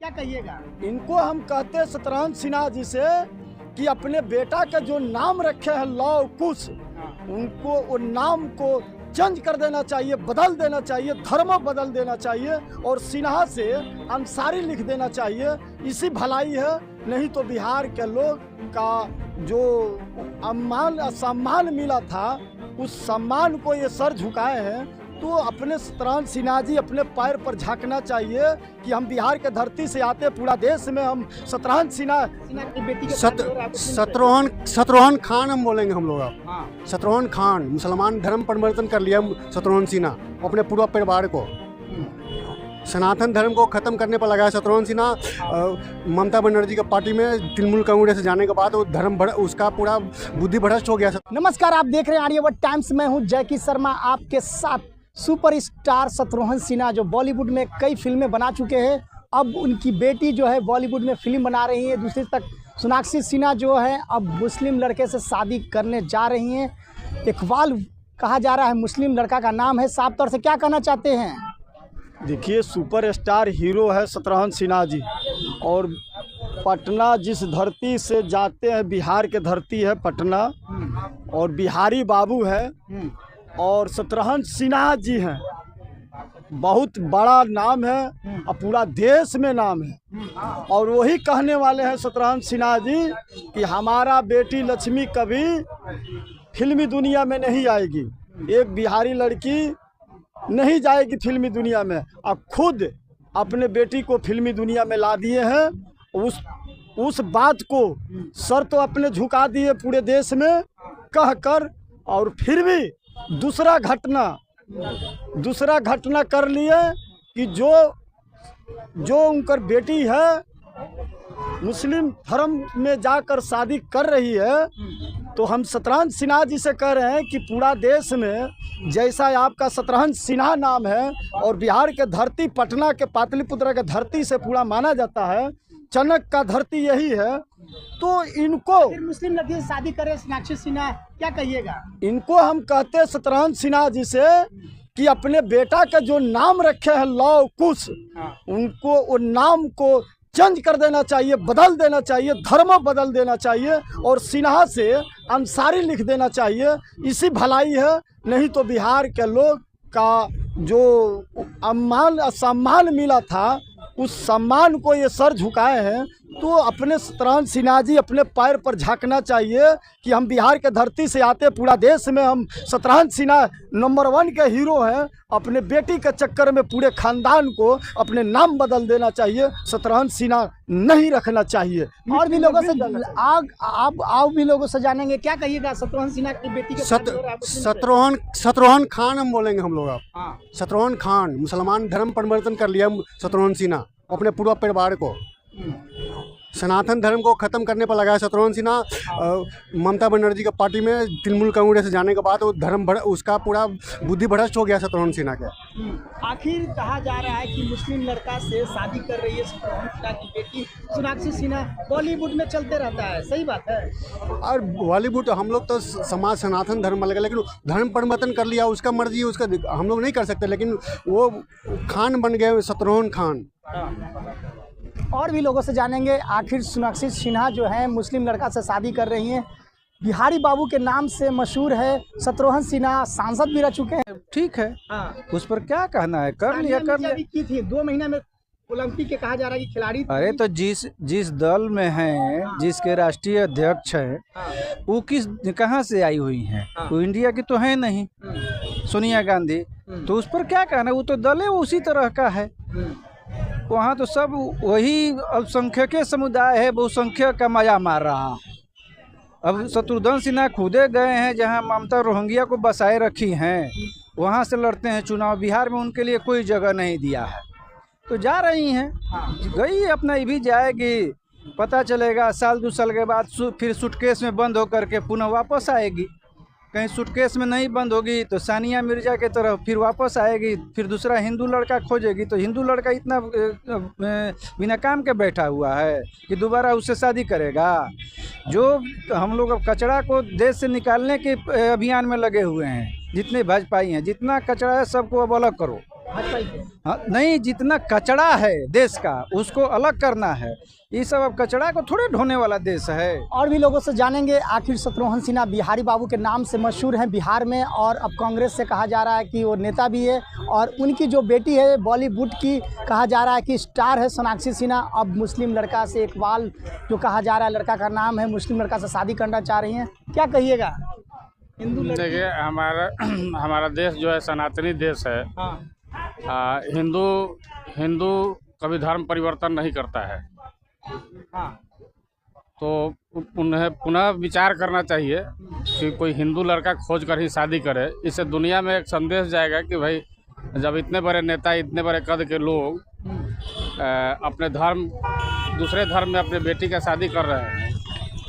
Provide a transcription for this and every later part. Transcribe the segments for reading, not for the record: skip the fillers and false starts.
क्या कहिएगा? इनको हम कहते हैं शतरंज सिन्हा जी से कि अपने बेटा का जो नाम रखे हैं लव कुश, उनको वो नाम को चेंज कर देना चाहिए, बदल देना चाहिए, धर्म बदल देना चाहिए और सिन्हा से अंसारी लिख देना चाहिए। इसी भलाई है, नहीं तो बिहार के लोग का जो सम्मान मिला था उस सम्मान को ये सर झुकाए हैं। तो अपने शतरंज सिन्हा जी अपने पैर पर झांकना चाहिए कि हम बिहार के धरती से आते, पूरा देश में हम शतरंज सिन्हा की बेटी शत्रुघ्न खान हम बोलेंगे हम लोग अब। शत्रुघ्न खान मुसलमान धर्म परिवर्तन कर लिया शत्रुघ्न सिन्हा अपने पूरा परिवार को, सनातन धर्म को खत्म करने पर लगाया शत्रुघ्न सिन्हा। ममता बनर्जी का पार्टी में तृणमूल कांग्रेस जाने के बाद वो धर्म उसका पूरा बुद्धि भ्रष्ट हो गया। नमस्कार, आप देख रहे हैं आर्यभट्ट टाइम्स। मैं हूं जयकी शर्मा आपके साथ। सुपरस्टार शत्रुघ्न सिन्हा जो बॉलीवुड में कई फिल्में बना चुके हैं, अब उनकी बेटी जो है बॉलीवुड में फिल्म बना रही है। दूसरी तक सोनाक्षी सिन्हा जो है अब मुस्लिम लड़के से शादी करने जा रही हैं। इकबाल कहा जा रहा है मुस्लिम लड़का का नाम है। साफ तौर से क्या कहना चाहते हैं? देखिए, सुपरस्टार हीरो है शत्रुघ्न सिन्हा जी और पटना जिस धरती से जाते हैं, बिहार के धरती है पटना और बिहारी बाबू है और शत्रुघ्न सिन्हा जी हैं। बहुत बड़ा नाम है और पूरा देश में नाम है और वही कहने वाले हैं शत्रुघ्न सिन्हा जी कि हमारा बेटी लक्ष्मी कभी फिल्मी दुनिया में नहीं आएगी। एक बिहारी लड़की नहीं जाएगी फिल्मी दुनिया में और खुद अपने बेटी को फिल्मी दुनिया में ला दिए हैं। उस बात को सर तो अपने झुका दिए पूरे देश में कह कर, और फिर भी दूसरा घटना कर लिए कि जो उनकर बेटी है मुस्लिम धर्म में जाकर शादी कर रही है। तो हम शतरंज सिन्हा जी से कह रहे हैं कि पूरा देश में जैसा आपका शतरंज सिन्हा नाम है और बिहार के धरती पटना के पाटलिपुत्र के धरती से पूरा माना जाता है, चनक का धरती यही है, तो इनको मुस्लिम लड़की से शादी करे सोनाक्षी सिन्हा, क्या कहिएगा? इनको हम कहते हैं शतरंज सिन्हा जी से कि अपने बेटा का जो नाम रखे हैं लव कुश, उनको वो नाम को चेंज कर देना चाहिए, बदल देना चाहिए, धर्म बदल देना चाहिए और सिन्हा से अंसारी लिख देना चाहिए। इसी भलाई है, नहीं तो बिहार के लोग का जो सम्मान मिला था उस सम्मान को ये सर झुकाए हैं। तो अपने शतरंज सिन्हा जी अपने पैर पर झांकना चाहिए कि हम बिहार के धरती से आते, पूरा देश में हम शतरंज सिन्हा नंबर 1 के हीरो हैं। अपने बेटी के चक्कर में पूरे खानदान को अपने नाम बदल देना चाहिए, शतरंज सिन्हा नहीं रखना चाहिए। और भी लोगों से भी लोगों से जानेंगे, क्या कहिएगा शत्रुघ्न सिन्हा की बेटी के? शत्रुघ्न खान हम बोलेंगे हम लोग अब। शत्रुघ्न खान मुसलमान धर्म परिवर्तन कर लिया शत्रुघ्न सिन्हा अपने पूरा परिवार को, सनातन धर्म को खत्म करने पर लगाया शत्रुघ्न सिन्हा। ममता बनर्जी का पार्टी में तृणमूल कांग्रेस जाने के बाद वो धर्म उसका पूरा बुद्धि भ्रष्ट हो गया शत्रुघ्न सिन्हा के। आखिर कहा जा रहा है कि मुस्लिम लड़का से शादी कर रही है शत्रुघ्न सिन्हा की बेटी सोनाक्षी सिन्हा। बॉलीवुड में चलते रहता है, सही बात है? और बॉलीवुड हम लोग तो समाज सनातन धर्म लगे, लेकिन धर्म परिवर्तन कर लिया, उसका मर्जी है, उसका हम लोग नहीं कर सकते, लेकिन वो खान बन गए शत्रुघ्न खान। और भी लोगों से जानेंगे, आखिर सोनाक्षी सिन्हा जो है मुस्लिम लड़का से शादी कर रही हैं। बिहारी बाबू के नाम से मशहूर है शत्रुघ्न सिन्हा, सांसद भी रह चुके हैं। ठीक है, उस पर क्या कहना है, कर लिया की थी 2 महीने में ओलंपिक के, कहा जा रहा है कि खिलाड़ी। अरे तो जिस दल में हैं, जिसके राष्ट्रीय अध्यक्ष हैं, वो कहाँ से आई हुई हैं? वो इंडिया की तो है नहीं, सोनिया गांधी। तो उस पर क्या कहना, वो तो दल है, वो उसी तरह का है। वहाँ तो सब वही अल्पसंख्यक समुदाय है, बहुसंख्यक का मजा मार रहा। अब शत्रुघ्न सिन्हा खुदे गए हैं जहाँ ममता रोहिंग्या को बसाए रखी हैं, वहाँ से लड़ते हैं चुनाव। बिहार में उनके लिए कोई जगह नहीं दिया है, तो जा रही हैं, गई अपना ये भी जाएगी। पता चलेगा साल 2 साल के बाद फिर सूटकेस में बंद होकर के पुनः वापस आएगी। कहीं सूटकेस में नहीं बंद होगी तो सानिया मिर्जा के तरफ फिर वापस आएगी, फिर दूसरा हिंदू लड़का खोजेगी। तो हिंदू लड़का इतना बिना काम के बैठा हुआ है कि दोबारा उससे शादी करेगा? जो हम लोग अब कचरा को देश से निकालने के अभियान में लगे हुए हैं, जितने भाजपाई हैं, जितना कचरा है सबको अब अलग करो। भाजपा ही पे। हाँ, नहीं, जितना कचरा है देश का उसको अलग करना है। ये सब अब कचरा को थोड़े ढोने वाला देश है। और भी लोगों से जानेंगे। आखिर शत्रुघ्न सिन्हा बिहारी बाबू के नाम से मशहूर हैं बिहार में, और अब कांग्रेस से कहा जा रहा है कि वो नेता भी है, और उनकी जो बेटी है बॉलीवुड की कहा जा रहा है कि स्टार है सोनाक्षी सिन्हा, अब मुस्लिम लड़का से इकबाल जो कहा जा रहा है लड़का का नाम है, मुस्लिम लड़का से शादी करना चाह रही हैं। क्या कहिएगा? हिंदू देखिए, हमारा देश जो है सनातनी देश है। हाँ हिंदू कभी धर्म परिवर्तन नहीं करता है, हाँ तो उन्हें पुनः विचार करना चाहिए कि कोई हिंदू लड़का खोज कर ही शादी करे। इससे दुनिया में एक संदेश जाएगा कि भाई जब इतने बड़े नेता, इतने बड़े कद के लोग अपने धर्म, दूसरे धर्म में अपने बेटी का शादी कर रहे हैं,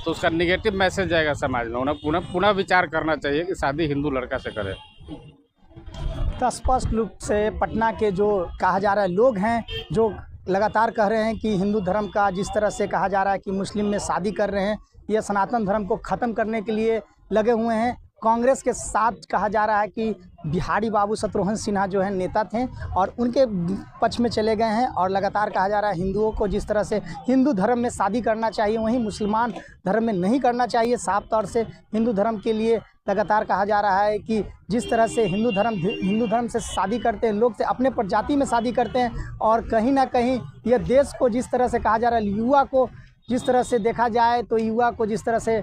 तो उसका निगेटिव मैसेज जाएगा समाज में। उन्हें पुनः विचार करना चाहिए कि शादी हिंदू लड़का से करे। तो स्पष्ट रूप से पटना के जो कहा जा रहा है लोग हैं जो लगातार कह रहे हैं कि हिंदू धर्म का जिस तरह से कहा जा रहा है कि मुस्लिम में शादी कर रहे हैं, यह सनातन धर्म को ख़त्म करने के लिए लगे हुए हैं। कांग्रेस के साथ कहा जा रहा है कि बिहारी बाबू शत्रुघ्न सिन्हा जो है नेता थे और उनके पक्ष में चले गए हैं, और लगातार कहा जा रहा है हिंदुओं को जिस तरह से हिंदू धर्म में शादी करना चाहिए वहीं मुसलमान धर्म में नहीं करना चाहिए। साफ तौर से हिंदू धर्म के लिए लगातार कहा जा रहा है कि जिस तरह से हिंदू धर्म से शादी करते हैं लोग, से अपने प्रजाति में शादी करते हैं, और कहीं ना कहीं यह देश को जिस तरह से कहा जा रहा है, युवा को जिस तरह से देखा जाए तो युवा को जिस तरह से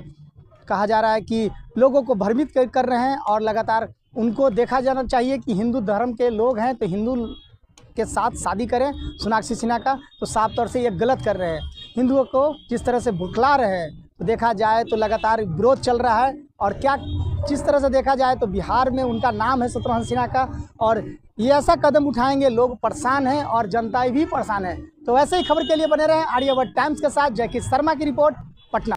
कहा जा रहा है कि लोगों को भ्रमित कर रहे हैं, और लगातार उनको देखा जाना चाहिए कि हिंदू धर्म के लोग हैं तो हिंदू के साथ शादी करें सोनाक्षी सिन्हा का, तो साफ तौर से ये गलत कर रहे हैं। हिंदुओं को जिस तरह से भुखला रहे हैं, तो देखा जाए तो लगातार विरोध चल रहा है, और क्या जिस तरह से देखा जाए तो बिहार में उनका नाम है शत्रुघ्न सिन्हा का, और ये ऐसा कदम उठाएंगे, लोग परेशान हैं और जनता भी परेशान है। तो वैसे ही खबर के लिए बने रहें आर्यावर्त टाइम्स के साथ। जय की शर्मा की रिपोर्ट, पटना।